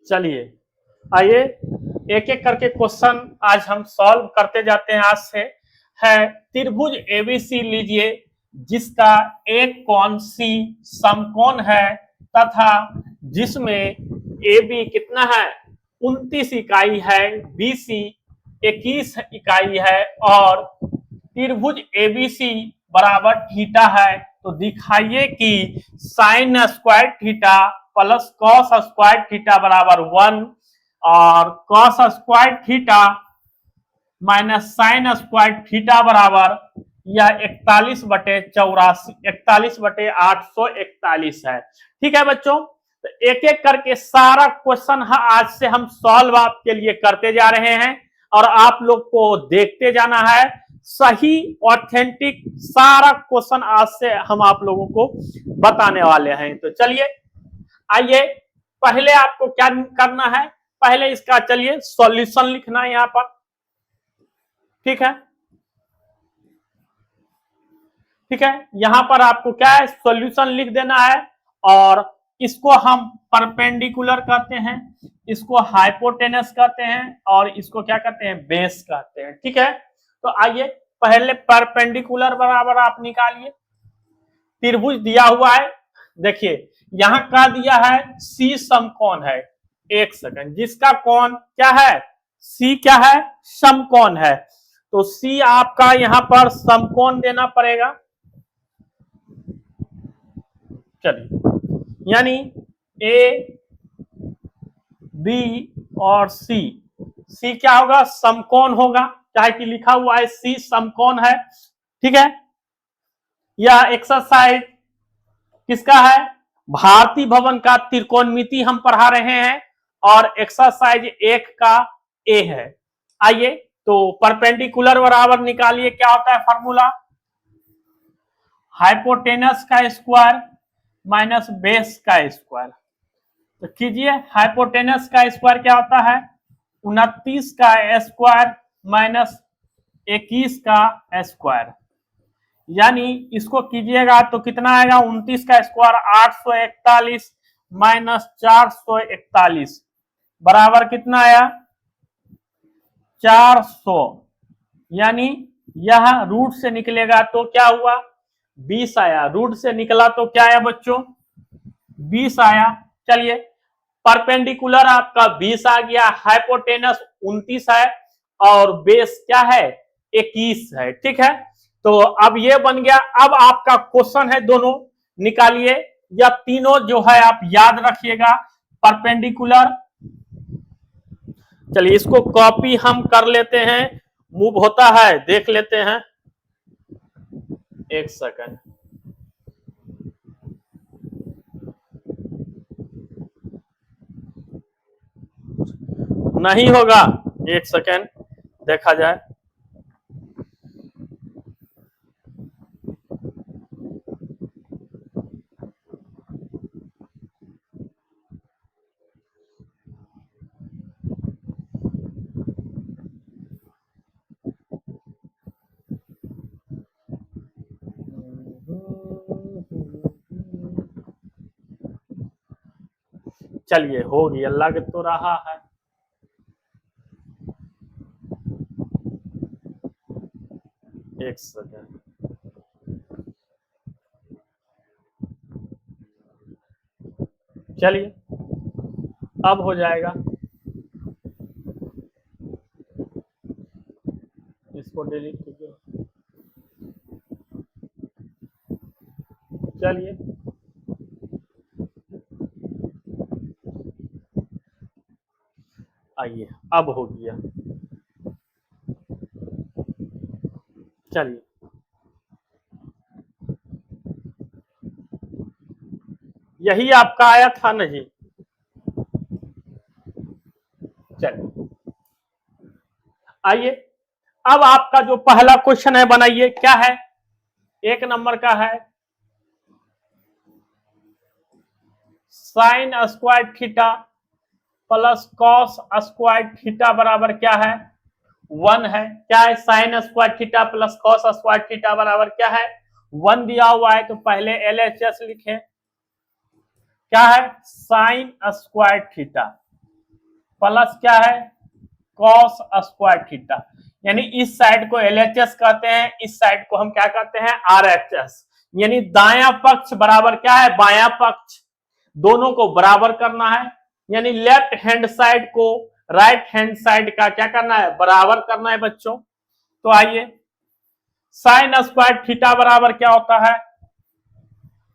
चलिए आइए एक एक करके क्वेश्चन आज हम सॉल्व करते जाते हैं। आज से है त्रिभुज एबीसी लीजिए जिसका एक कोण सी समकोण है तथा जिसमें ए बी कितना है 29 इकाई है, बी सी 21 इकाई है और त्रिभुज एबीसी बराबर थीटा है। तो दिखाइए कि sine square theta plus cos square theta बराबर 1 और cos square theta minus sine square theta बराबर यह 41/84 है। ठीक है बच्चों, तो एक एक करके सारा क्वेश्चन आज से हम सॉल्व आपके लिए करते जा रहे हैं और आप लोग को देखते जाना है। सही ऑथेंटिक सारा क्वेश्चन आज से हम आप लोगों को बताने वाले हैं। तो चलिए आइए, पहले आपको क्या करना है, पहले इसका चलिए सॉल्यूशन लिखना है यहां पर। ठीक है, ठीक है, यहां पर आपको क्या है सॉल्यूशन लिख देना है और इसको हम परपेंडिकुलर कहते हैं, इसको हाइपोटेनस कहते हैं और इसको क्या कहते हैं बेस कहते हैं। ठीक है, तो आइए पहले परपेंडिकुलर बराबर आप निकालिए। त्रिभुज दिया हुआ है, देखिए यहां का दिया है सी समकोण है। एक सेकंड, जिसका कोण क्या है सी क्या है समकोण है, तो सी आपका यहां पर समकोण देना पड़ेगा। चलिए, यानी ए बी और सी, सी क्या होगा समकोण होगा, चाहे कि लिखा हुआ है सी समकोण है। ठीक है, यह एक्सरसाइज किसका है भारती भवन का त्रिकोणमिति हम पढ़ा रहे हैं और एक्सरसाइज 1 का ए है। आइए तो परपेंडिकुलर बराबर निकालिए, क्या होता है फॉर्मूला हाइपोटेनस का स्क्वायर माइनस बेस का स्क्वायर। तो कीजिए, हाइपोटेनस का स्क्वायर क्या होता है 29 का स्क्वायर माइनस 21 का स्क्वायर, यानी इसको कीजिएगा तो कितना आएगा 29 का स्क्वायर 841 माइनस 441 बराबर कितना आया 400, यानी यह रूट से निकलेगा तो क्या हुआ 20 आया, रूट से निकला तो क्या आया बच्चों 20 आया। चलिए, परपेंडिकुलर आपका 20 आ गया, हाइपोटेनस 29 है और बेस क्या है 21 है। ठीक है, तो अब ये बन गया। अब आपका क्वेश्चन है दोनों निकालिए, या तीनों जो है आप याद रखिएगा परपेंडिकुलर। चलिए इसको कॉपी हम कर लेते हैं, मूव होता है देख लेते हैं, एक सेकंड। नहीं होगा, एक सेकंड देखा जाए। चलिए हो गया, लग तो रहा है। एक सेकंड, चलिए अब हो जाएगा, इसको डिलीट कीजिए। चलिए आइए, अब हो गया। चलिए यही आपका आया था नहीं। चलिए आइए, अब आपका जो पहला क्वेश्चन है बनाइए, क्या है 1 नंबर का है sine square theta plus cos square theta बराबर क्या है 1 है। क्या है sine square theta plus cos square theta बराबर क्या है 1 दिया हुआ है, तो पहले LHS लिखें। क्या है साइन स्क्वायर थीटा, प्लस क्या है कॉस स्क्वायर थीटा, यानी इस साइड को LHS कहते हैं, इस साइड को हम क्या कहते हैं RHS, यानी दायां पक्ष बराबर क्या है बायां पक्ष, दोनों को बराबर करना है, यानी लेफ्ट हैंड साइड को राइट हैंड साइड का क्या करना है बराबर करना है बच्चों। तो आइए साइन स्क्वायर थीटा बराबर क्या होता है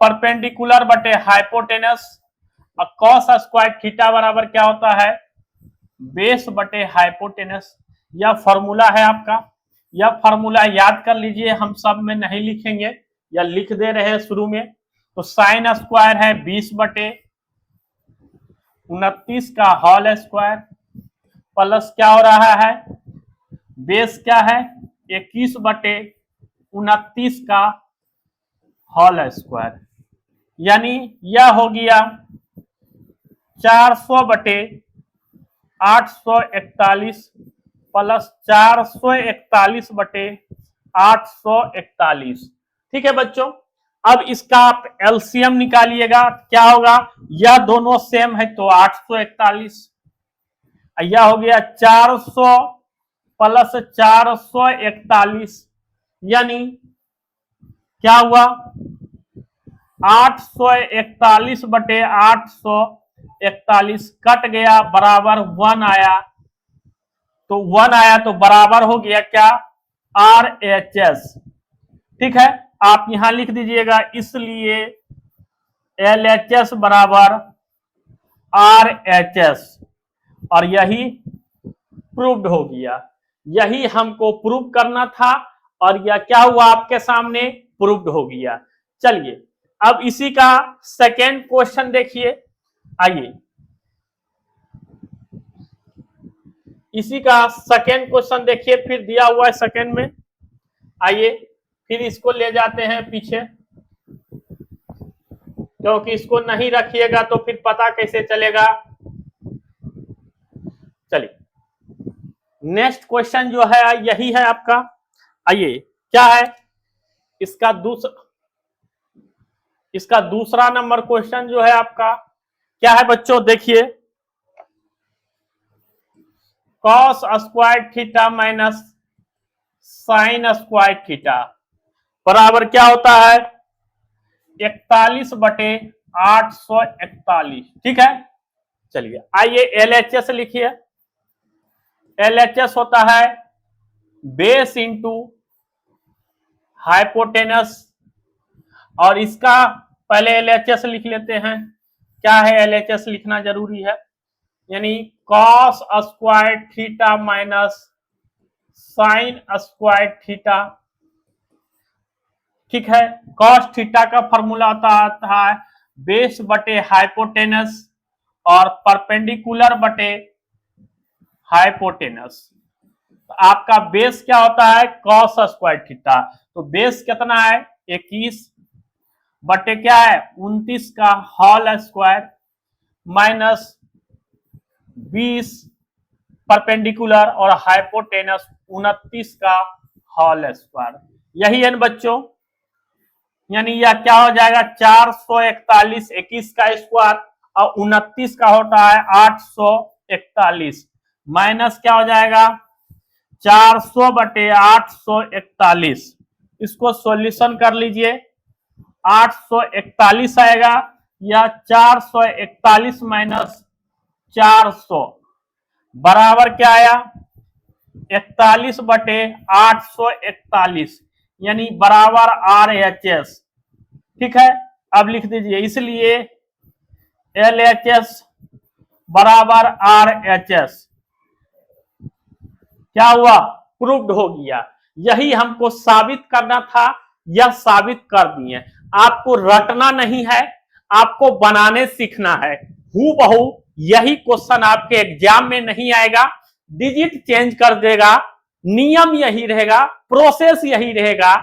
परपेंडिकुलर बटे हाइपोटेनस, और कॉस स्क्वायर थीटा बराबर क्या होता है बेस बटे हाइपोटेनस। यह फॉर्मूला है आपका, यह फॉर्मूला याद कर लीजिए, हम सब में नहीं लिखेंगे या लिख दे रहे हैं शुरू में। तो साइन स्क्वायर है 20 बटे 29 का होल स्क्वायर, प्लस क्या हो रहा है बेस क्या है 21 बटे 29 का होल स्क्वायर, यानी यह हो गया 400 बटे 841 प्लस 441 बटे 841। ठीक है बच्चों, अब इसका आप एलसीएम निकालिएगा, क्या होगा यह दोनों सेम है तो 841, यह हो गया 400 प्लस 441, यानी क्या हुआ 841 बटे 841 कट गया बराबर 1 आया, तो 1 आया तो बराबर हो गया क्या RHS। ठीक है, आप यहां लिख दीजिएगा, इसलिए LHS बराबर RHS, और यही प्रूव्ड हो गया, यही हमको प्रूव करना था और यह क्या हुआ आपके सामने प्रूव्ड हो गया। चलिए अब इसी का सेकेंड क्वेश्चन देखिए, आइए इसी का सेकेंड क्वेश्चन देखिए, फिर दिया हुआ है सेकेंड में, आइए फिर इसको ले जाते हैं पीछे, क्योंकि इसको नहीं रखिएगा तो फिर पता कैसे चलेगा। चलिए नेक्स्ट क्वेश्चन जो है यही है आपका, आइए क्या है इसका दूसरा नंबर क्वेश्चन जो है आपका क्या है बच्चों, देखिए cos square theta minus sine square theta बराबर क्या होता है 41 बटे 841। ठीक है, चलिए आइए LHS लिखिए, LHS होता है बेस इंटू हाइपोटेनस, और इसका पहले LHS लिख लेते हैं, क्या है LHS लिखना जरूरी है, यानी cos square theta minus sine square theta. ठीक है, कॉस थीटा का फॉर्मूला आता है बेस बटे हाइपोटेनस और परपेंडिकुलर बटे हाइपोटेनस। तो आपका बेस क्या होता है कॉस स्क्वायर थीटा, तो बेस कितना है 21 बटे क्या है 29 का होल स्क्वायर माइनस 20 परपेंडिकुलर और हाइपोटेनस 29 का होल स्क्वायर, यही है बच्चों, यानी यह क्या हो जाएगा 441 21 का स्क्वायर और 29 का होता है 841, माइनस क्या हो जाएगा 400 बटे 841। इसको सॉल्यूशन कर लीजिए, 841 आएगा, या 441 माइनस 400 बराबर क्या आया 41 बटे 841, यानी बराबर RHS। ठीक है, अब लिख दीजिए, इसलिए LHS बराबर RHS क्या हुआ प्रूव्ड हो गया, यही हमको साबित करना था, यह साबित कर दिए। आपको रटना नहीं है, आपको बनाने सीखना है, हूबहू यही क्वेश्चन आपके एग्जाम में नहीं आएगा, डिजिट चेंज कर देगा, नियम यही रहेगा, प्रोसेस यही रहेगा,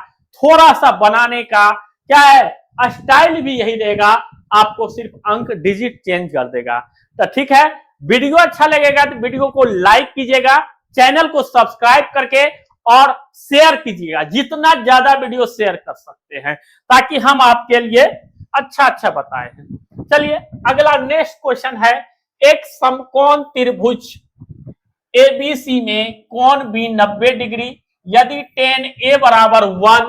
थोड़ा सा बनाने का क्या है स्टाइल भी यही रहेगा, आपको सिर्फ अंक डिजिट चेंज कर देगा। तो ठीक है, वीडियो अच्छा लगेगा तो वीडियो को लाइक कीजिएगा, चैनल को सब्सक्राइब करके और शेयर कीजिएगा, जितना ज्यादा वीडियो शेयर कर सकते हैं ताकि हम आपके लिए अच्छा अच्छा बताए हैं। चलिए अगला नेक्स्ट क्वेश्चन है एक समकोण त्रिभुज एबीसी में कोण बी 90 डिग्री, यदि tan A बराबर 1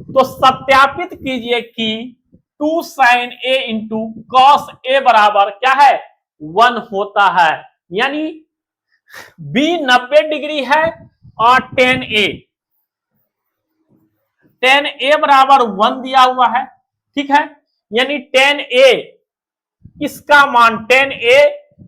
तो सत्यापित कीजिए कि 2 sin A into cos A बराबर क्या है 1 होता है। यानी B 90 डिग्री है और tan A बराबर 1 दिया हुआ है, ठीक है। यानी tan A इसका मान tan A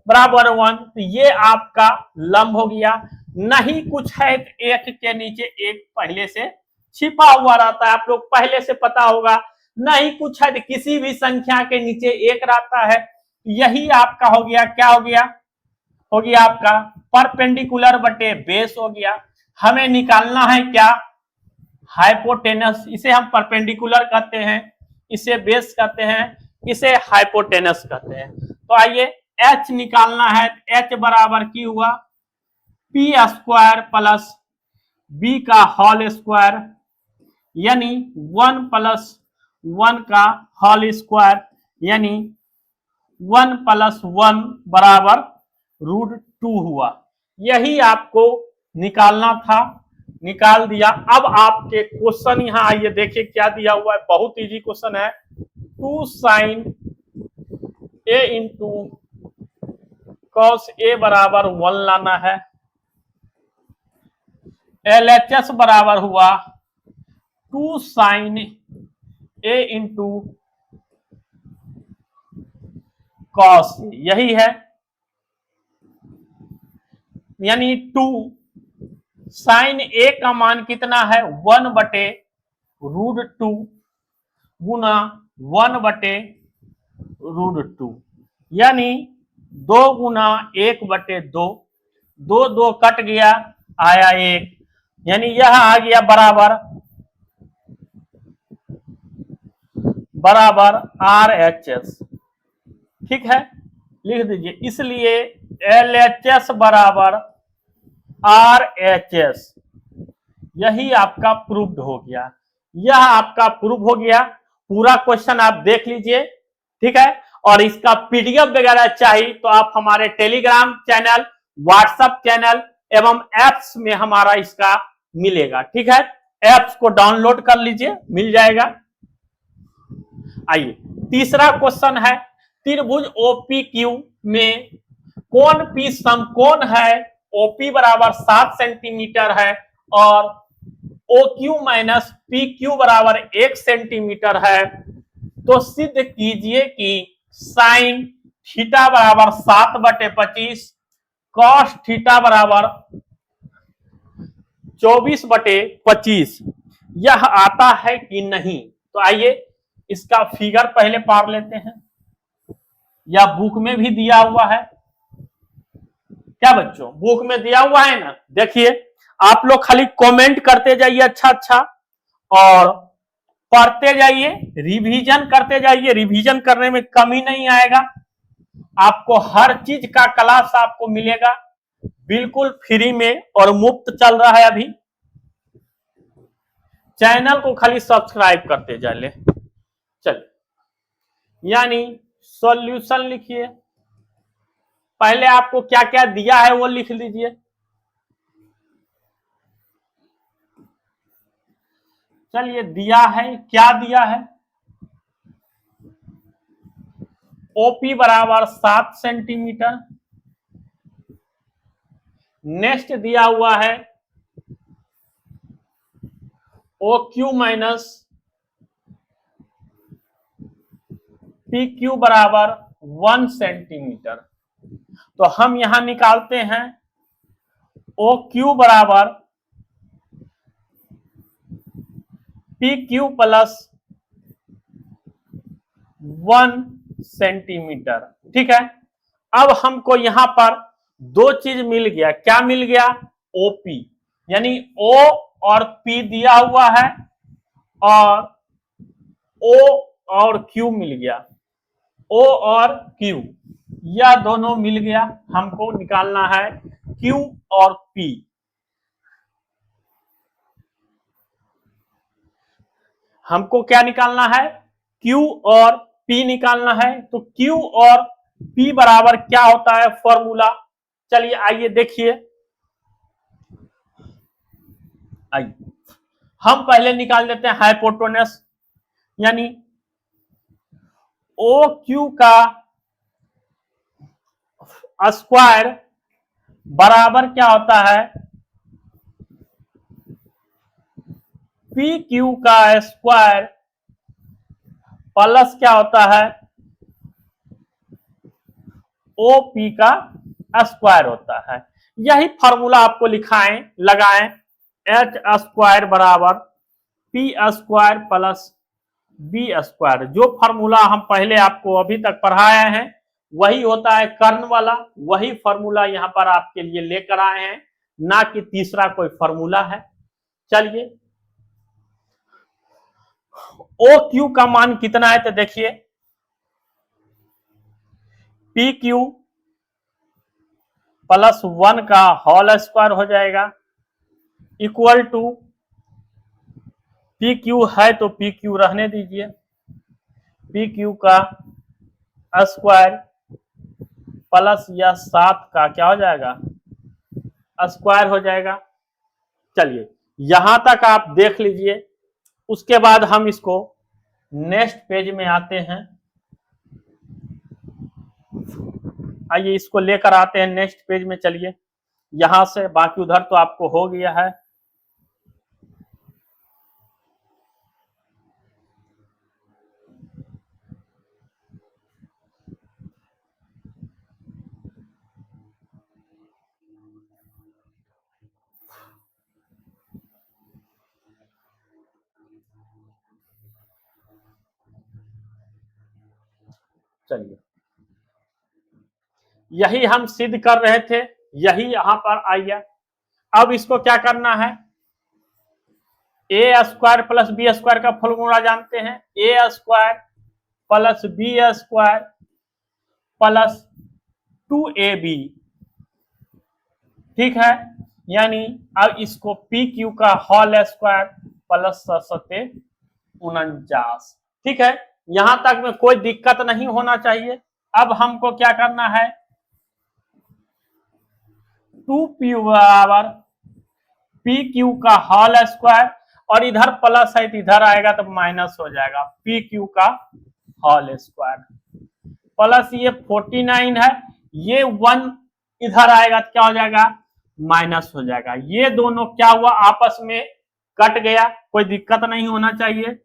बराबर 1, तो ये आपका लंब हो गया। नहीं कुछ है तो एक के नीचे एक पहले से छिपा हुआ रहता है, आप लोग पहले से पता होगा। नहीं कुछ है तो किसी भी संख्या के नीचे एक रहता है। यही आपका हो गया, क्या हो गया, हो गया आपका परपेंडिकुलर बटे बेस हो गया। हमें निकालना है क्या, हाइपोटेनस। इसे हम परपेंडिकुलर कहते हैं, इसे बेस कहते हैं, इसे हाइपोटेनस कहते हैं। तो आइए H निकालना है। H बराबर की हुआ पी स्क्वायर प्लस बी का होल स्क्वायर, यानी 1 प्लस 1 का होल स्क्वायर, यानी 1 प्लस 1 बराबर √2 हुआ। यही आपको निकालना था, निकाल दिया। अब आपके क्वेश्चन यहां आइए देखिए क्या दिया हुआ है, बहुत इजी क्वेश्चन है। 2 sin A into cos A बराबर 1 लाना है। LHS बराबर हुआ 2 sin A इंटू cos, यही है। यानी 2 sin A का मान कितना है 1 बटे √2 गुना 1 बटे √2, यानी 2 गुना 1 बटे 2, 2 कट गया आया 1, यानी यह आ गया बराबर RHS, ठीक है, लिख दीजिए। इसलिए LHS बराबर RHS, यही आपका प्रूव्ड हो गया। यह आपका प्रूव हो गया। पूरा क्वेश्चन आप देख लीजिए, ठीक है। और इसका पीडीएफ वगैरह चाहिए तो आप हमारे टेलीग्राम चैनल, व्हाट्सएप चैनल एवं एप्स में हमारा इसका मिलेगा, ठीक है। एप्स को डाउनलोड कर लीजिए, मिल जाएगा। आइए तीसरा क्वेश्चन है, त्रिभुज OPQ में कोण P समकोण है, OP बराबर 7 सेंटीमीटर है और OQ माइनस PQ बराबर 1 सेंटीमीटर है। तो सिद्ध कीजिए कि साइन थीटा बराबर 7/25, कॉस थीटा बराबर 24/25 यह आता है कि नहीं। तो आइए इसका फिगर पहले पार लेते हैं, या बुक में भी दिया हुआ है क्या बच्चों, बुक में दिया हुआ है ना। देखिए आप लोग खाली कमेंट करते जाइए अच्छा अच्छा, और पढ़ते जाइए, रिवीजन करते जाइए। रिवीजन करने में कमी नहीं आएगा, आपको हर चीज का क्लास आपको मिलेगा बिल्कुल फ्री में और मुफ्त चल रहा है अभी। चैनल को खाली सब्सक्राइब करते जाइए। चलिए, यानी सॉल्यूशन लिखिए। पहले आपको क्या क्या दिया है वो लिख लीजिए। चलिए दिया है, क्या दिया है, OP बराबर 7 सेंटीमीटर। नेक्स्ट दिया हुआ है OQ माइनस PQ बराबर 1 सेंटीमीटर। तो हम यहां निकालते हैं OQ बराबर PQ प्लस 1 सेंटीमीटर, ठीक है। अब हमको यहां पर दो चीज मिल गया, क्या मिल गया, OP, यानी O और P दिया हुआ है और O और Q मिल गया, O और Q यह दोनों मिल गया। हमको निकालना है Q और P। हमको क्या निकालना है, Q और P निकालना है। तो Q और P बराबर क्या होता है फॉर्मूला, चलिए आइए देखिए। आइए हम पहले निकाल देते हैं हाइपोटेनस, यानी ओ क्यू का स्क्वायर बराबर क्या होता है पी क्यू का स्क्वायर प्लस क्या होता है ओ पी का स्क्वायर होता है। यही फॉर्मूला आपको लिखाएं लगाएं, एच स्क्वायर बराबर P square plus B square. जो फॉर्मूला हम पहले आपको अभी तक पढ़ाए हैं वही होता है कर्ण वाला, वही फॉर्मूला यहां पर आपके लिए लेकर आए हैं, ना कि तीसरा कोई फॉर्मूला है। चलिए ओ क्यू का मान कितना है तो देखिए पी क्यू प्लस 1 का होल स्क्वायर हो जाएगा इक्वल टू पी क्यू है तो पी क्यू रहने दीजिए, पी क्यू का स्क्वायर प्लस या 7 का क्या हो जाएगा स्क्वायर हो जाएगा। चलिए यहां तक आप देख लीजिए, उसके बाद हम इसको नेक्स्ट पेज में आते हैं। आइए इसको लेकर आते हैं नेक्स्ट पेज में। चलिए यहां से, बाकी उधर तो आपको हो गया है। चलिए यही हम सिद्ध कर रहे थे, यही यहां पर आइए। अब इसको क्या करना है, A square plus B square का फॉर्मूला जानते हैं, A square plus B square plus 2ab, ठीक है। यानी अब इसको पी क्यू का होल स्क्वायर प्लस 49, ठीक है। यहां तक में कोई दिक्कत नहीं होना चाहिए। अब हमको क्या करना है 2p बराबर पी क्यू का होल स्क्वायर, और इधर प्लस है तो इधर आएगा तो माइनस हो जाएगा, पी क्यू का होल स्क्वायर प्लस ये 49 है, ये 1 इधर आएगा तो क्या हो जाएगा माइनस हो जाएगा। ये दोनों क्या हुआ आपस में कट गया, कोई दिक्कत नहीं होना चाहिए।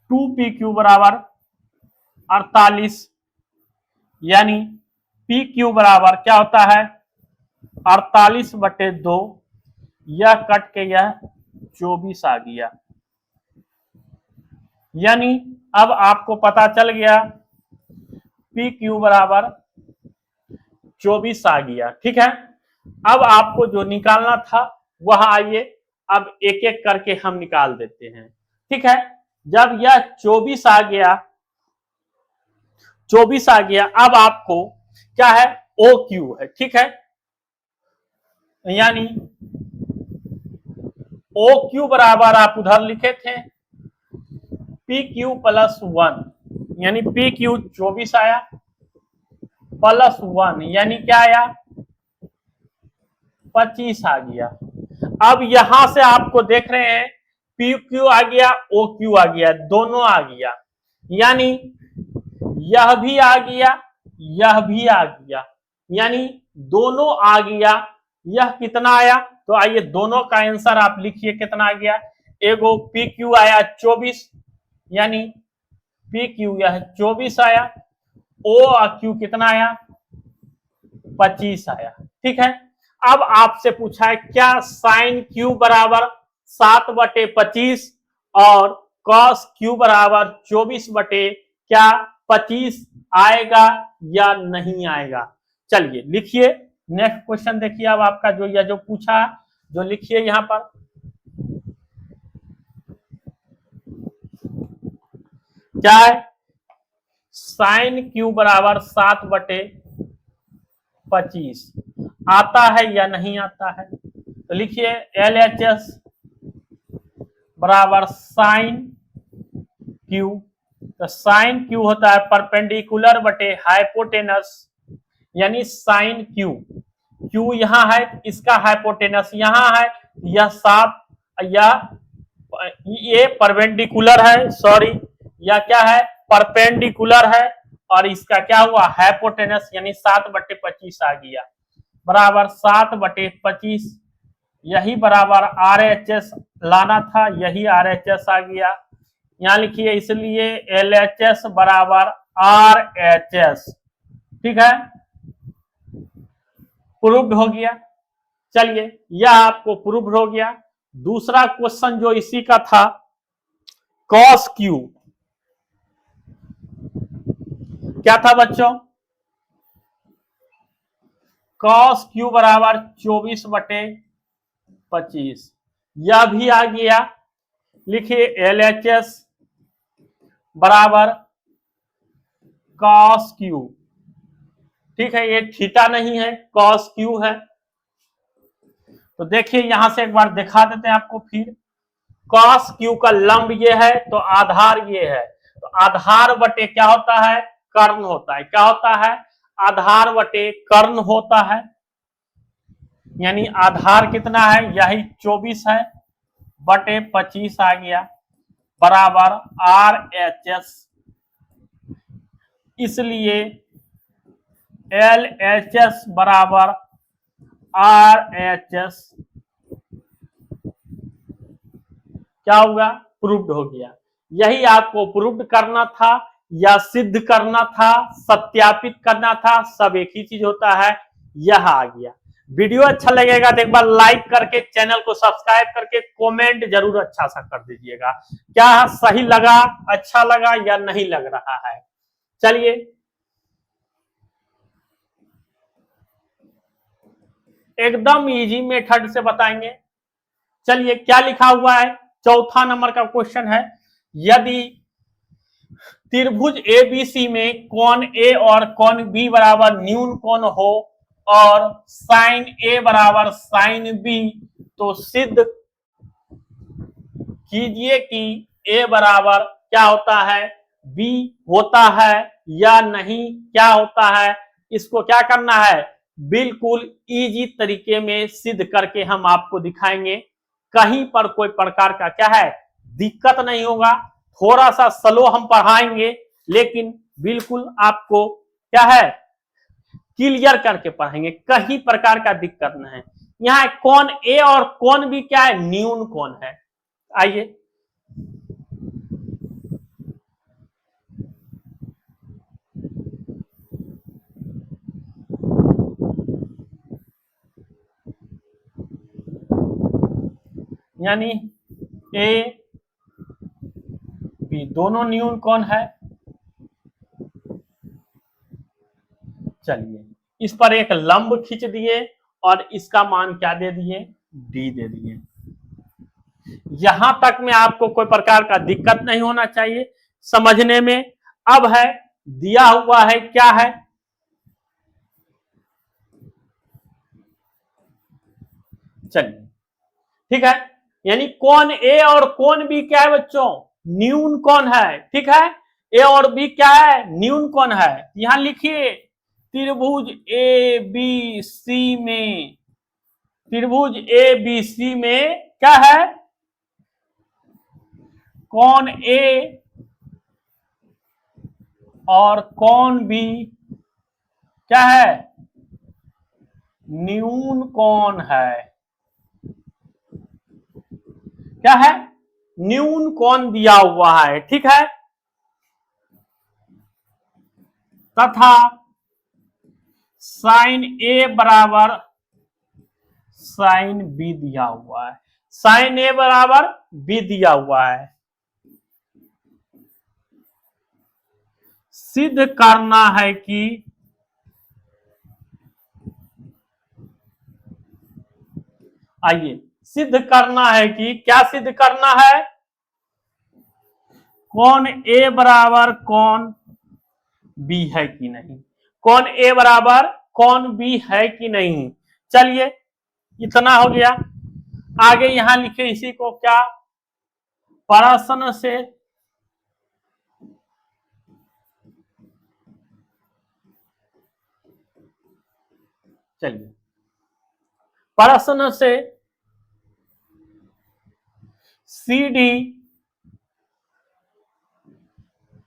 2pq बराबर 48, यानी pq बराबर क्या होता है 48/2, यह कट के यह 24 आ गया। यानी अब आपको पता चल गया pq बराबर 24 आ गया, ठीक है। अब आपको जो निकालना था वह आइए अब एक एक करके हम निकाल देते हैं, ठीक है। जब यह 24 आ गया, 24 आ गया, अब आपको क्या है ओ क्यू है, ठीक है। यानी ओ क्यू बराबर आप उधर लिखे थे पी क्यू प्लस 1, यानी पी क्यू 24 आया प्लस 1, यानी क्या आया 25 आ गया। अब यहां से आपको देख रहे हैं पी क्यू आ गया, ओ क्यू आ गया, दोनों आ गया, यानी यह भी आ गया, यह भी आ गया, यानी दोनों आ गया। यह कितना आया तो आइए दोनों का आंसर आप लिखिए कितना आ गया। एगो पी क्यू आया 24, यानी पी क्यू यह 24 आया, ओ क्यू कितना आया 25 आया, ठीक है। अब आपसे पूछा है क्या साइन क्यू बराबर 7/25 और कॉस क्यू बराबर 24/25 आएगा या नहीं आएगा। चलिए लिखिए नेक्स्ट क्वेश्चन देखिए। अब आपका जो यह जो पूछा जो लिखिए यहां पर क्या है साइन क्यू बराबर 7/25 आता है या नहीं आता है। तो लिखिए LHS बराबर साइन क्यू, तो साइन क्यू होता है परपेंडिकुलर बटे हाइपोटेनस, यानी साइन क्यू, क्यू यहां है, इसका हाइपोटेनस यहां है, यह 7, या ये परपेंडिकुलर है, सॉरी, या क्या है, परपेंडिकुलर है, और इसका क्या हुआ, हाइपोटेनस, यानी 7/25 आ गया, बराबर 7/25, यही बराबर RHS लाना था, यही RHS आ गया, यहां लिखिए, इसलिए LHS बराबर RHS, ठीक है, प्रूव्ड हो गया। चलिए, यह आपको प्रूव्ड हो गया। दूसरा क्वेश्चन जो इसी का था, कॉस क्यू, क्या था बच्चों, कॉस क्यू बराबर 24/25, यह भी आ गया। लिखिए LHS बराबर कॉस क्यू, ठीक है, ये थीटा नहीं है, कॉस क्यू है। तो देखिए यहां से एक बार दिखा देते हैं आपको फिर, कॉस क्यू का लंब ये है, तो आधार ये है, तो आधार बटे क्या होता है, कर्ण होता है, क्या होता है, आधार बटे कर्ण होता है, यानी आधार कितना है, यही 24 है, बटे 25 आ गया, बराबर RHS, इसलिए LHS बराबर RHS क्या होगा, प्रूव्ड हो गया। यही आपको प्रूव्ड करना था, या सिद्ध करना था, सत्यापित करना था, सब एक ही चीज होता है, यह आ गया। वीडियो अच्छा लगेगा तो एक बार लाइक करके चैनल को सब्सक्राइब करके कमेंट जरूर अच्छा सा कर दीजिएगा, क्या सही लगा, अच्छा लगा या नहीं लग रहा है। चलिए एकदम इजी मेथड से बताएंगे। चलिए क्या लिखा हुआ है, चौथा नंबर का क्वेश्चन है, यदि त्रिभुज ABC में कोण A और कोण B बराबर न्यून कोण हो और साइन A बराबर साइन B, तो सिद्ध कीजिए कि A बराबर क्या होता है, B होता है या नहीं, क्या होता है, इसको क्या करना है, बिल्कुल इजी तरीके में सिद्ध करके हम आपको दिखाएंगे, कहीं पर कोई प्रकार का क्या है, दिक्कत नहीं होगा। थोड़ा सा स्लो हम पढ़ाएंगे, लेकिन बिल्कुल आपको क्या है, क्लियर करके पढ़ेंगे, कहीं प्रकार का दिक्कत नहीं है। यहाँ कोण A और कोण B क्या है, न्यून कोण है। आइए यानी A B दोनों न्यून कोण है। चलिए इस पर एक लंब खींच दिए और इसका मान क्या दे दिए, D दे दिए। यहां तक में आपको कोई प्रकार का दिक्कत नहीं होना चाहिए समझने में। अब है दिया हुआ है, क्या है, चलिए ठीक है, यानी कोण A और कोण B क्या है बच्चों, न्यून कोण है, ठीक है, A और B क्या है, न्यून कोण है। यहां लिखिए त्रिभुज ABC में, त्रिभुज ABC में क्या है, कोण A और कोण B क्या है, न्यून कोण है, क्या है, न्यून कोण दिया हुआ है, ठीक है, तथा साइन A बराबर साइन B दिया हुआ है, साइन A बराबर B दिया हुआ है। सिद्ध करना है कि आइए सिद्ध करना है कि, क्या सिद्ध करना है, कोण A बराबर कोण B है कि नहीं, कोण A बराबर कोण B है कि नहीं। चलिए इतना हो गया, आगे यहां लिखे इसी को क्या, प्रश्न से चलिए प्रश्न से CD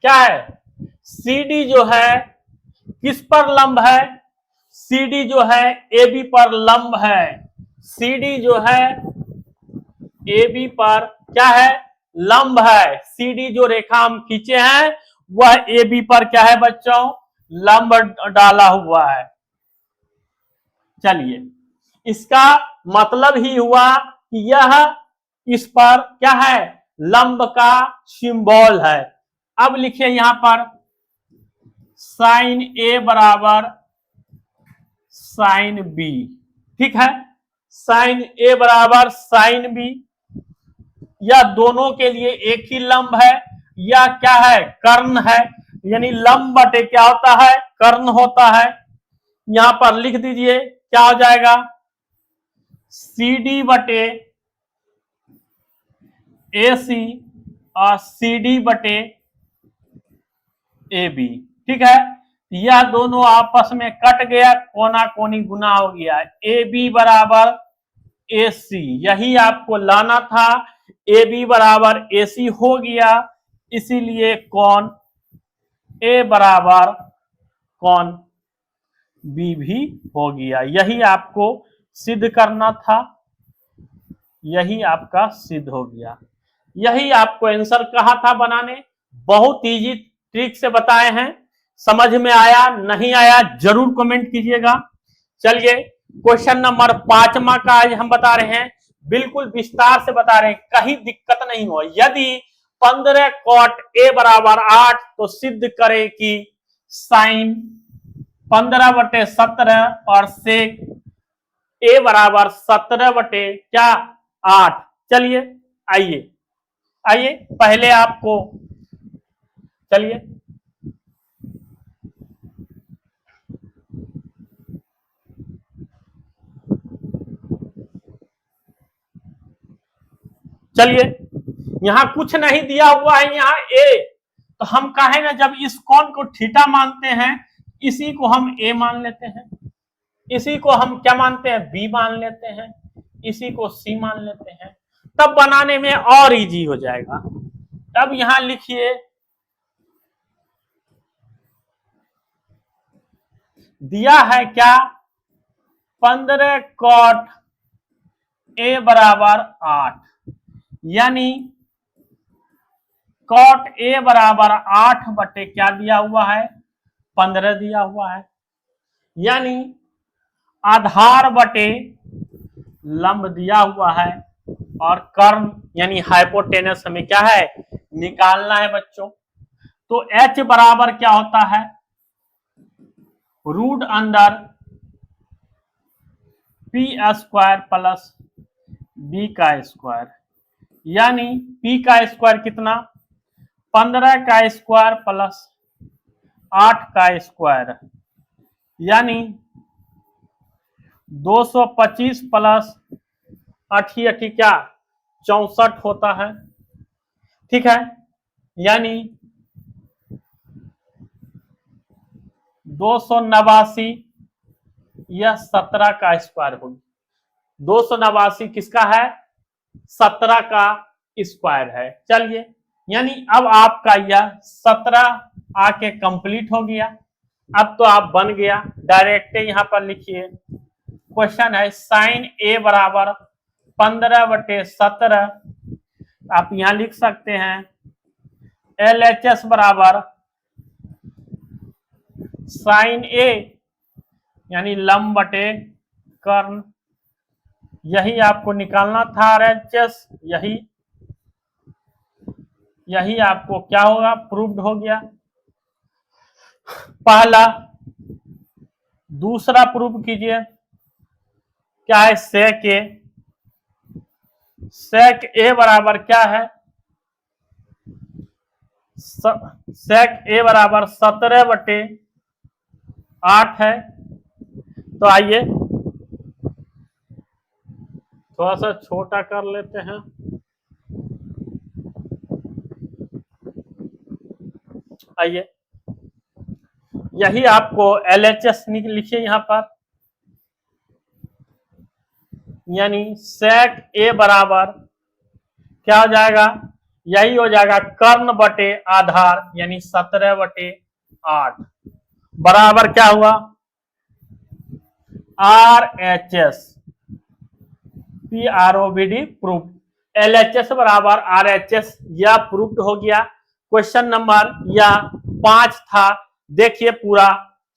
क्या है, CD जो है किस पर लंब है, CD जो है AB पर लंब है, CD जो है AB पर क्या है, लंब है। CD जो रेखा हम खींचे हैं वह AB पर क्या है बच्चों, लंब डाला हुआ है। चलिए इसका मतलब ही हुआ कि यह इस पर क्या है, लंब का सिंबल है। अब लिखिए यहां पर साइन A बराबर साइन B, ठीक है, साइन A बराबर साइन B, यह दोनों के लिए एक ही लंब है, यह क्या है, कर्ण है, यानी लंब बटे क्या होता है, कर्ण होता है। यहां पर लिख दीजिए क्या हो जाएगा, CD बटे AC और CD बटे AB, ठीक है, यह दोनों आपस में कट गया, कोना कोनी गुना हो गया, AB बराबर AC, यही आपको लाना था, AB बराबर AC हो गया, इसीलिए कौन A बराबर कौन B भी हो गया। यही आपको सिद्ध करना था, यही आपका सिद्ध हो गया। यही आपको आंसर कहा था बनाने, बहुत इजी ट्रिक से बताए हैं। समझ में आया नहीं आया जरूर कमेंट कीजिएगा। चलिए क्वेश्चन नंबर 5वां का आज हम बता रहे हैं, बिल्कुल विस्तार से बता रहे हैं, कहीं दिक्कत नहीं हो। यदि 15 cot A बराबर 8 तो सिद्ध करें कि साइन 15/17 और सेक A बराबर 17 क्या 8। चलिए आइए आइए पहले आपको, चलिए चलिए यहां कुछ नहीं दिया हुआ है, यहाँ A, तो हम कहें ना जब इस कोण को थीटा मानते हैं, इसी को हम A मान लेते हैं, इसी को हम क्या मानते हैं, B मान लेते हैं, इसी को C मान लेते हैं, तब बनाने में और इजी हो जाएगा। तब यहां लिखिए दिया है क्या, 15 cot A बराबर 8, यानी cot A बराबर 8 बटे क्या दिया हुआ है, 15 दिया हुआ है, यानी आधार बटे लंब दिया हुआ है, और कर्ण यानी हाइपोटेनस हमें क्या है, निकालना है बच्चों। तो H बराबर क्या होता है, root under P square plus B का स्क्वायर, यानी P का स्क्वायर कितना, 15 का स्क्वायर प्लस 8 का स्क्वायर, यानी 225 प्लस 8 क्या 64 होता है, ठीक है, यानी 289, यह 17 का स्क्वायर होगी। 289 किसका है, 17 का स्क्वायर है। चलिए यानी अब आपका यह 17 आके कंप्लीट हो गया। अब तो आप बन गया, डायरेक्ट यहां पर लिखिए, क्वेश्चन है साइन A बराबर 15/17, आप यहां लिख सकते हैं LHS बराबर साइन A यानी लंब बटे कर्ण, यही आपको निकालना था RHS, यही आपको क्या होगा, प्रूव्ड हो गया पहला। दूसरा प्रूव कीजिए, क्या है, सेक A बराबर क्या है, सेक A बराबर 17/8 है। तो आइए थोड़ा सा छोटा कर लेते हैं, आइए यही आपको LHS लिखिए यहां पर, यानी sec a बराबर क्या हो जाएगा, यही हो जाएगा कर्ण बटे आधार यानी 17/8 बराबर क्या हुआ RHS PROVD प्रूफ LHS बराबर RHS यह प्रूफ हो गया। क्वेश्चन नंबर यह 5 था। देखिए पूरा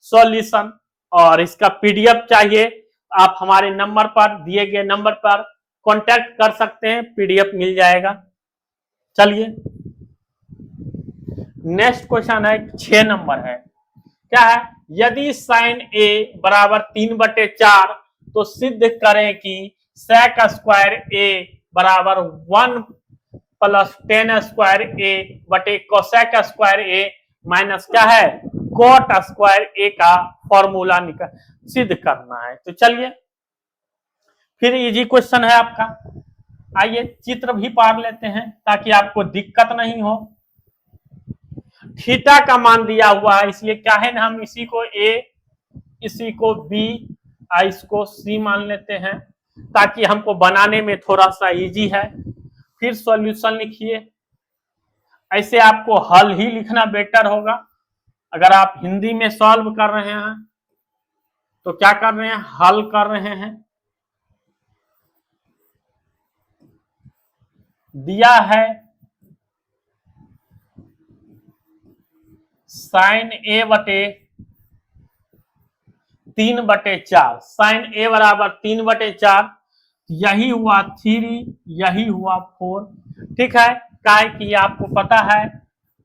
सॉल्यूशन और इसका PDF चाहिए आप हमारे नंबर पर दिए गए नंबर पर कांटेक्ट कर सकते हैं, PDF मिल जाएगा। चलिए नेक्स्ट क्वेश्चन है 6 नंबर है, क्या है, यदि साइन ए बराबर 3/4 तो सिद्ध करें कि sec स्क्वायर ए बराबर 1 प्लस टेन स्क्वायर ए बटे कोसेक स्क्वायर ए माइनस क्या है कोट स्क्वायर ए का फॉर्मूला निकाल सिद्ध करना है। तो चलिए फिर इजी क्वेश्चन है आपका, आइए चित्र भी पार लेते हैं ताकि आपको दिक्कत नहीं हो। थीटा का मान दिया हुआ है इसलिए क्या है ना, हम इसी को ए इसी को बी इसको सी मान लेते हैं ताकि हमको बनाने में थोड़ा सा इजी है। फिर सॉल्यूशन लिखिए, ऐसे आपको हल ही लिखना बेटर होगा। अगर आप हिंदी में सॉल्व कर रहे हैं तो क्या कर रहे हैं, हल कर रहे हैं। दिया है साइन ए बटे 3/4, साइन ए बराबर 3/4, यही हुआ 3 यही हुआ 4। ठीक है, काय कि आपको पता है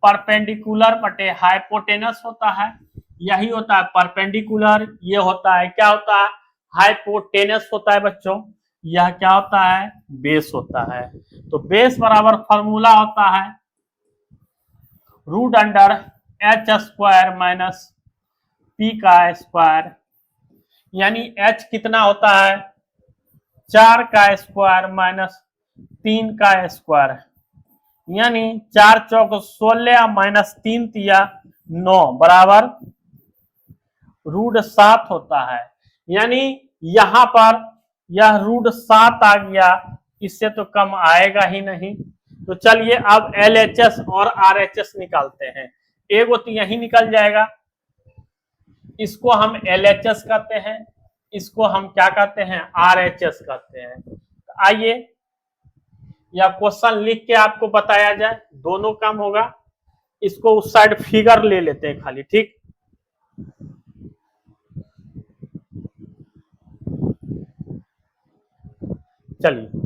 परपेंडिकुलर बटे हाइपोटेनस होता है, यही होता है परपेंडिकुलर, ये होता है क्या होता है हाइपोटेनस होता है बच्चों, यह क्या होता है बेस होता है। तो बेस बराबर फॉर्मूला होता है root under H square minus P का स्क्वायर, यानी एच कितना होता है 4 का स्क्वायर माइनस 3 का स्क्वायर, यानी 4 चौक 16 माइनस 3 तिया 9 बराबर रूट 7 होता है। यानी यहां पर यह रूट 7 आ गया, इससे तो कम आएगा ही नहीं। तो चलिए अब LHS और RHS निकालते हैं, एगो तो यही निकल जाएगा, इसको हम LHS कहते हैं, इसको हम क्या कहते हैं RHS कहते हैं। तो आइए या क्वेश्चन लिख के आपको बताया जाए, दोनों काम होगा। इसको उस साइड फिगर ले लेते हैं खाली, ठीक। चलिए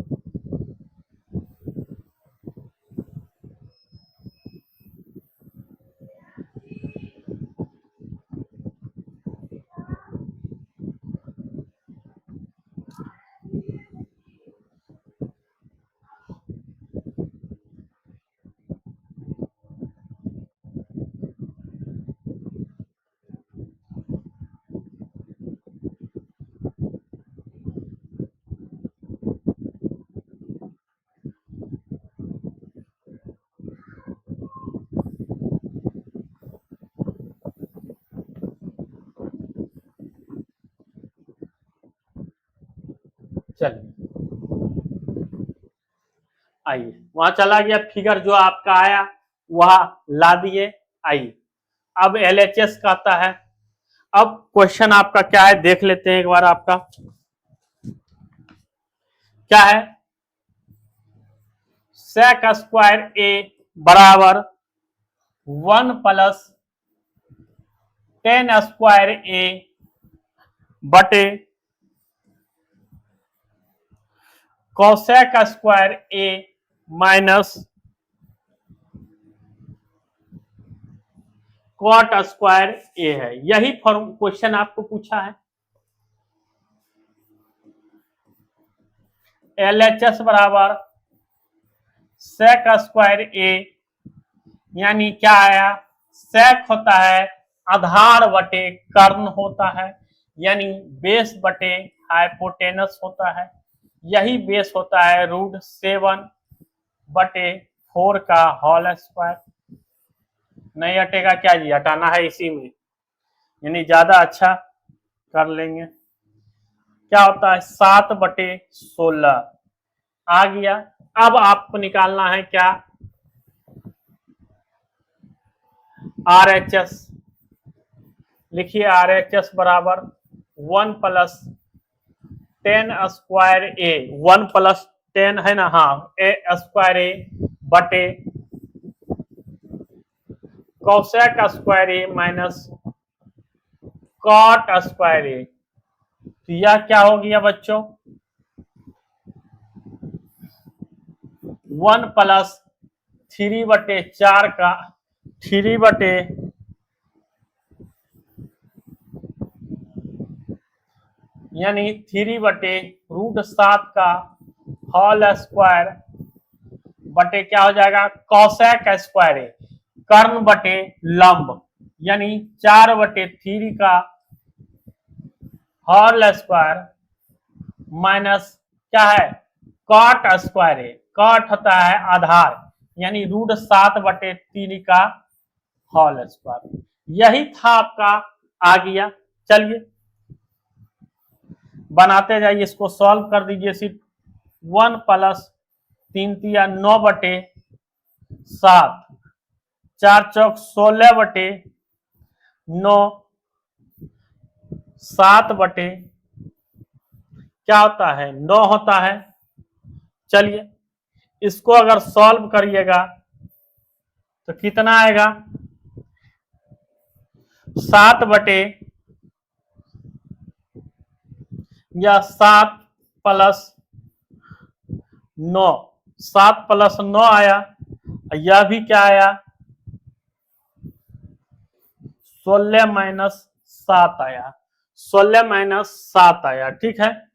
चलिए आइए, वहां चला गया फिगर जो आपका आया वह ला दिए। आइए अब LHS कहता है, अब क्वेश्चन आपका क्या है देख लेते हैं एक बार। आपका क्या है सेक स्क्वायर ए बराबर 1 प्लस टेन स्क्वायर ए बटे कोसेक स्क्वायर ए माइनस कॉट स्क्वायर ए है, यही क्वेश्चन आपको पूछा है। LHS बराबर सेक स्क्वायर ए, यानी क्या आया सेक होता है आधार बटे कर्ण होता है, यानी बेस बटे हाइपोटेनस होता है, यही बेस होता है रूट 7/4 का होल स्क्वायर। नहीं हटेगा क्या जी, हटाना है इसी में, यानी ज्यादा अच्छा कर लेंगे। क्या होता है 7/16 आ गया। अब आपको निकालना है क्या, RHS। लिखिए RHS बराबर 1 + 10² A, 1 + 10 है ना, हाँ, A² बटे cosec² माइनस cot²। तो यह क्या हो गया बच्चों, 1 + 3/4 का 3 यानी 3/√7 का होल स्क्वायर बटे क्या हो जाएगा cosec², कर्ण बटे लंब, यानी 4/3 का होल स्क्वायर माइनस क्या है cot², cot होता है आधार, यानी √7/3 का होल स्क्वायर। यही था आपका, आ गया। चलिए बनाते जाइए, इसको सॉल्व कर दीजिए। सिर्फ 1 + 3 × 9/7, 4 चौक 16/9, 7 बटे क्या होता है 9 होता है। चलिए इसको अगर सॉल्व करिएगा तो कितना आएगा, 7 बटे या 7 + 9, 7 + 9 आया, यह भी क्या आया 16 - 7 आया, 16 - 7 आया। ठीक है,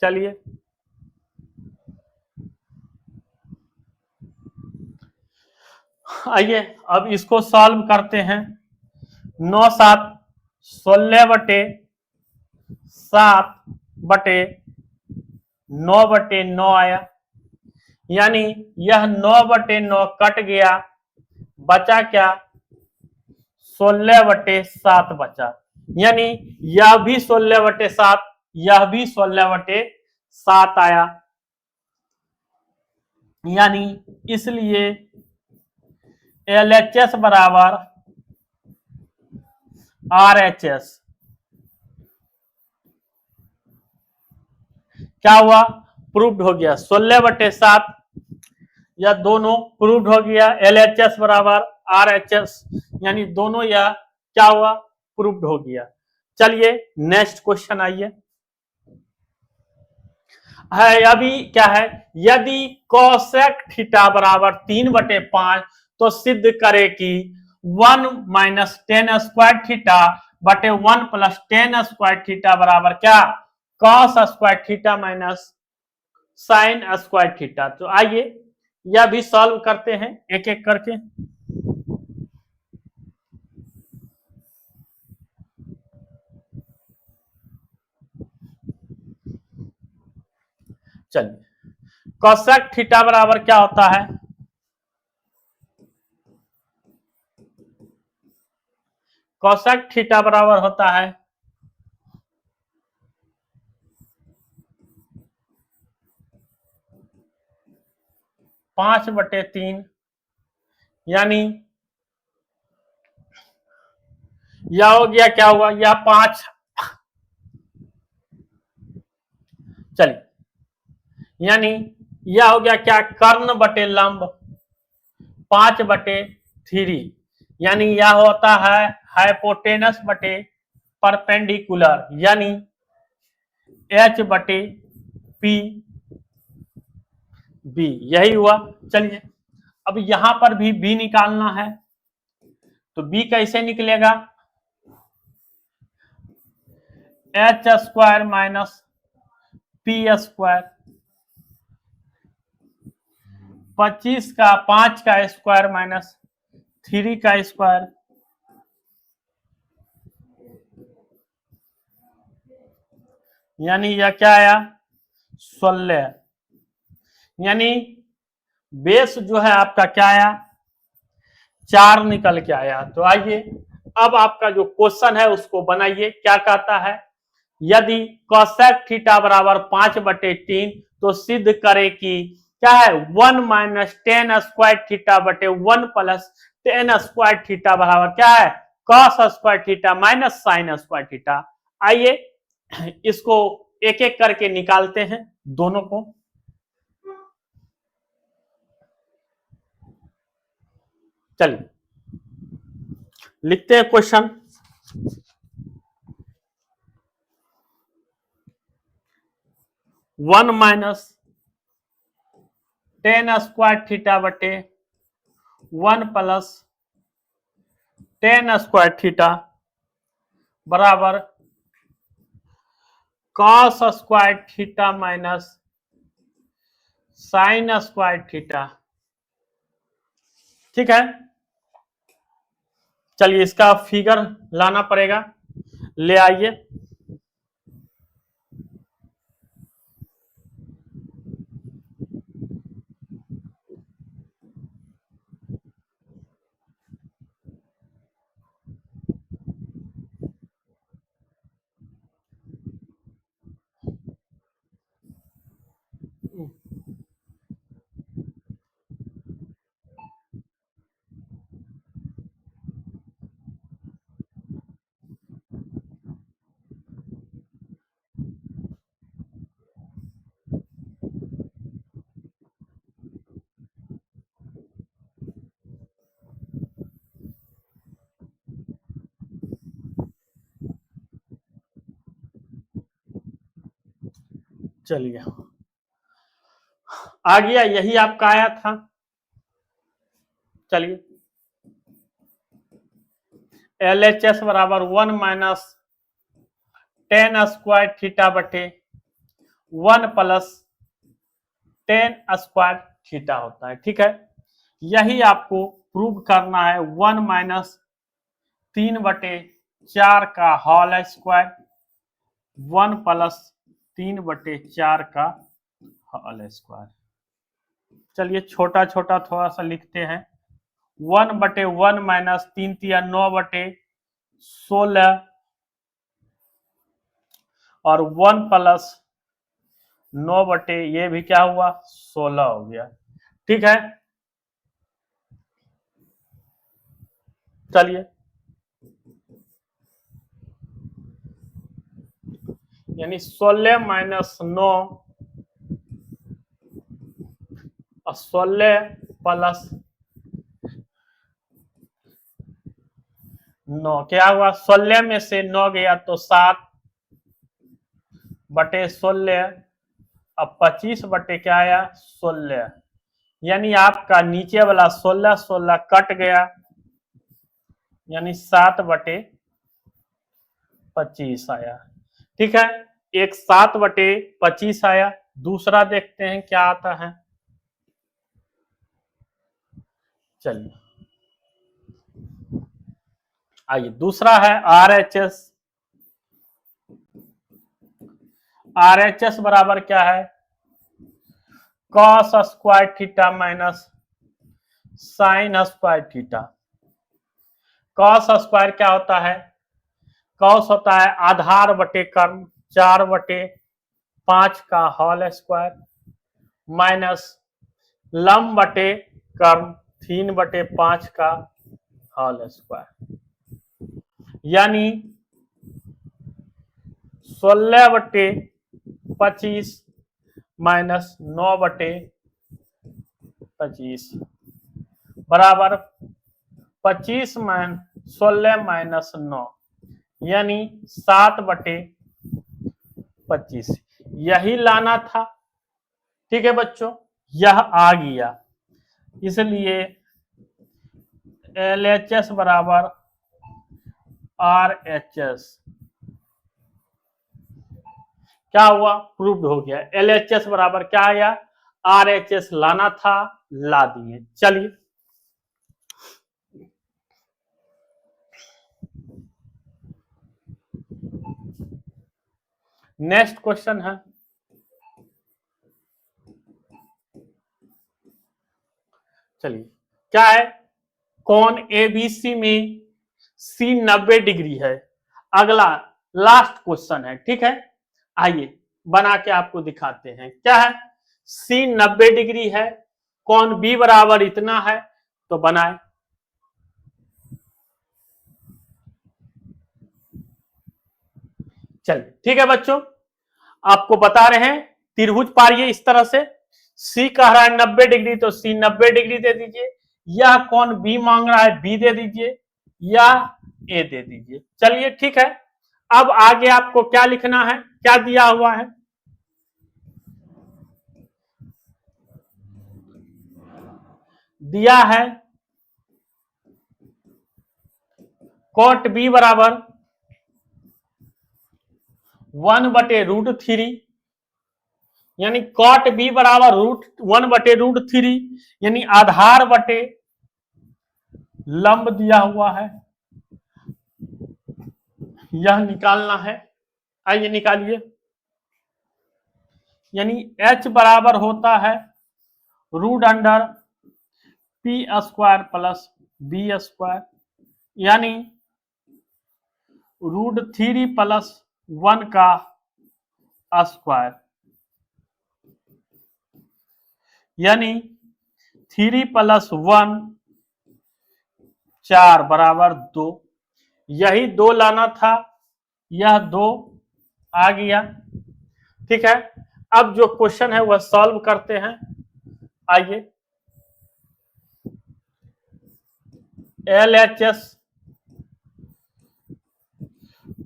चलिए आइए अब इसको सॉल्व करते हैं। 9 × 7 16/7 बटे 9/9 आया, यानी यह 9/9 कट गया, बचा क्या 16/7 बचा, यानी यह भी 16/7, यह भी 16/7 आया, यानी इसलिए LHS बराबर RHS क्या हुआ, प्रूव्ड हो गया। 16/7 यह दोनों प्रूव्ड हो गया, LHS बराबर RHS, यानी दोनों यह क्या हुआ प्रूव्ड हो गया। चलिए नेक्स्ट क्वेश्चन आइए, है अभी क्या है, यदि कोसेक थीटा बराबर 3/5 तो सिद्ध करे कि 1 - tan² थीटा बटे 1 + tan² थीटा बराबर क्या cos² theta minus sin² theta. तो आइए यह भी सॉल्व करते हैं एक एक करके। चलिए कोसेक थीटा बराबर क्या होता है, कोसेक थीटा बराबर होता है 5/3, यानी यह हो गया क्या हुआ, यह 5, चलिए यानी यह हो गया क्या कर्ण बटे लंब 5/3, यानी यह होता है हाइपोटेनस बटे परपेंडिकुलर, यानी H/P B, यही हुआ। चलिए अब यहां पर भी B निकालना है, तो B कैसे निकलेगा, H² माइनस P², 25 का 5 का स्क्वायर माइनस 3 का स्क्वायर, यानी यह क्या आया 16, यानी बेस जो है आपका क्या आया 4 निकल के आया। तो आइए अब आपका जो क्वेश्चन है उसको बनाइए। क्या कहता है, यदि कोसेक थीटा बराबर 5/3 तो सिद्ध करे कि क्या है 1 माइनस टेन स्क्वायर थीटा बटे 1 प्लस टेन स्क्वायर थीटा बराबर क्या है cos square theta minus sine square theta. आइए इसको एक एक करके निकालते हैं दोनों को। चलिए लिखते हैं question. One minus ten square theta बटे 1 प्लस टेन स्क्वायर थीटा बराबर cos square theta minus sine square theta. ठीक है, चलिए इसका फिगर लाना पड़ेगा, ले आइए। चलिए आ गया, यही आपका आया था। चलिए एल एच एस बराबर 1 माइनस टेन स्क्वायर थीटा बटे 1 प्लस टेन स्क्वायर थीटा होता है। ठीक है, यही आपको प्रूव करना है। 1 माइनस 3/4 का होल स्क्वायर 1 प्लस 3/4 का होल स्क्वायर। चलिए छोटा छोटा थोड़ा सा लिखते हैं। 1/1 माइनस 3×9/16 और 1 प्लस 9 ये भी क्या हुआ 16 हो गया। ठीक है, चलिए यानी 16 माइनस 9 और 16 प्लस 9 क्या हुआ, 16 में से 9 गया तो 7/16 अब 25 क्या आया 16, यानी आपका नीचे वाला 16 16 कट गया, यानी 7/25 आया। ठीक है, एक 7/25 आया। दूसरा देखते हैं क्या आता है। चलिए आइए, दूसरा है RHS। RHS बराबर क्या है cos square theta minus sine square theta. Cos square क्या होता है, कॉस होता है आधार बटे कर्म 4/5 का होल स्क्वायर माइनस लंब बटे कर्म 3/5 का होल स्क्वायर, यानी 16/25 माइनस 9/25 बराबर 16 माइनस 9 यानी 7/25। यही लाना था। ठीक है बच्चों, यह आ गया, इसलिए LHS बराबर RHS क्या हुआ प्रूव्ड हो गया। LHS बराबर क्या आया RHS लाना था, ला दिए। चलिए नेक्स्ट क्वेश्चन है। चलिए क्या है, कोण ABC में C 90 डिग्री है। अगला लास्ट क्वेश्चन है, ठीक है, आइए बना के आपको दिखाते हैं। क्या है? C 90 डिग्री है, कोण B बराबर इतना है, तो बनाए। चलिए ठीक है बच्चों, आपको बता रहे हैं त्रिभुज पारिए इस तरह से। C कह रहा है 90 डिग्री, तो C 90 डिग्री दे दीजिए। यह कोण B मांग रहा है, B दे दीजिए, या A दे दीजिए। चलिए ठीक है, अब आगे आपको क्या लिखना है, क्या दिया हुआ है? दिया है कोट B बराबर 1/√3, यानी कॉट B बराबर 1/√3, यानी आधार बटे लंब दिया हुआ है, यह निकालना है। आइए निकालिए। यानी H बराबर होता है √P² प्लस B², यानी √3 प्लस 1 का स्क्वायर, यानी 3 प्लस 1 4 बराबर 2। यही 2 लाना था, यह 2 आ गया। ठीक है, अब जो क्वेश्चन है वह सॉल्व करते हैं। आइए, LHS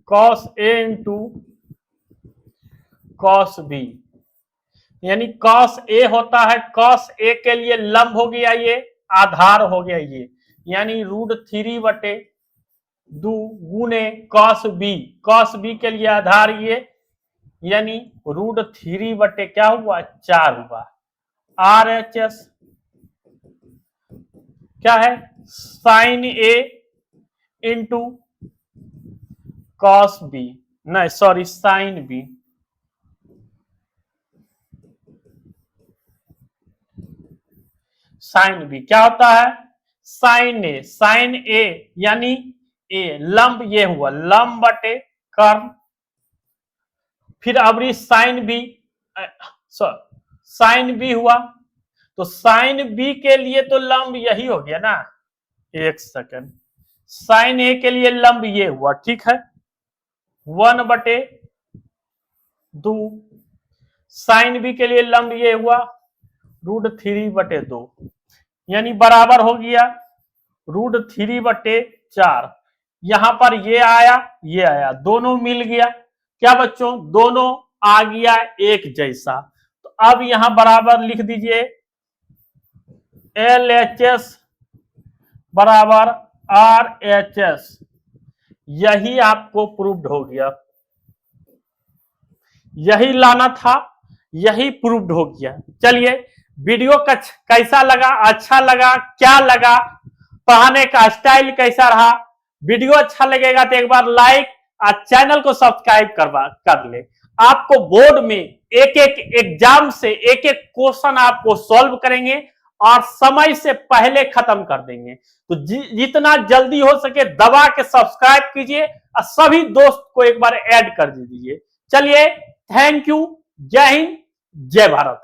cos A into cos B, यानी cos A होता है, cos A के लिए लंब हो गया, ये आधार हो गया ये, यानी √3/2 गुने cos B के लिए आधार ये, यानी √3 क्या हुआ 4 हुआ। RHS क्या है? sin A into cos B, नहीं sorry sin B, sin B क्या होता है? sin A यानी A लंब ये हुआ, लंब बटे कर्ण, फिर अबरी sin B हुआ, तो sin B के लिए तो लंब यही हो गया ना, एक सेकंड, sin A के लिए लंब ये हुआ, ठीक है, 1/2, sin B के लिए लंब ये हुआ √3/2, यानी बराबर हो गया √3/4। यहां पर ये आया, दोनों मिल गया। क्या बच्चों? दोनों आ गया एक जैसा। तो अब यहां बराबर लिख दीजिए LHS बराबर RHS, यही आपको प्रूव्ड हो गया, यही लाना था, यही प्रूव्ड हो गया। चलिए, वीडियो कैसा लगा, अच्छा लगा, क्या लगा, पढ़ाने का स्टाइल कैसा रहा? वीडियो अच्छा लगेगा तो एक बार लाइक और चैनल को सब्सक्राइब कर ले। आपको बोर्ड में एक एक एग्जाम से एक एक क्वेश्चन आपको सॉल्व करेंगे और समय से पहले खत्म कर देंगे। तो जितना जल्दी हो सके दबा के सब्सक्राइब कीजिए और सभी दोस्त को एक बार ऐड कर दीजिए। चलिए, थैंक यू, जय हिंद, जय भारत।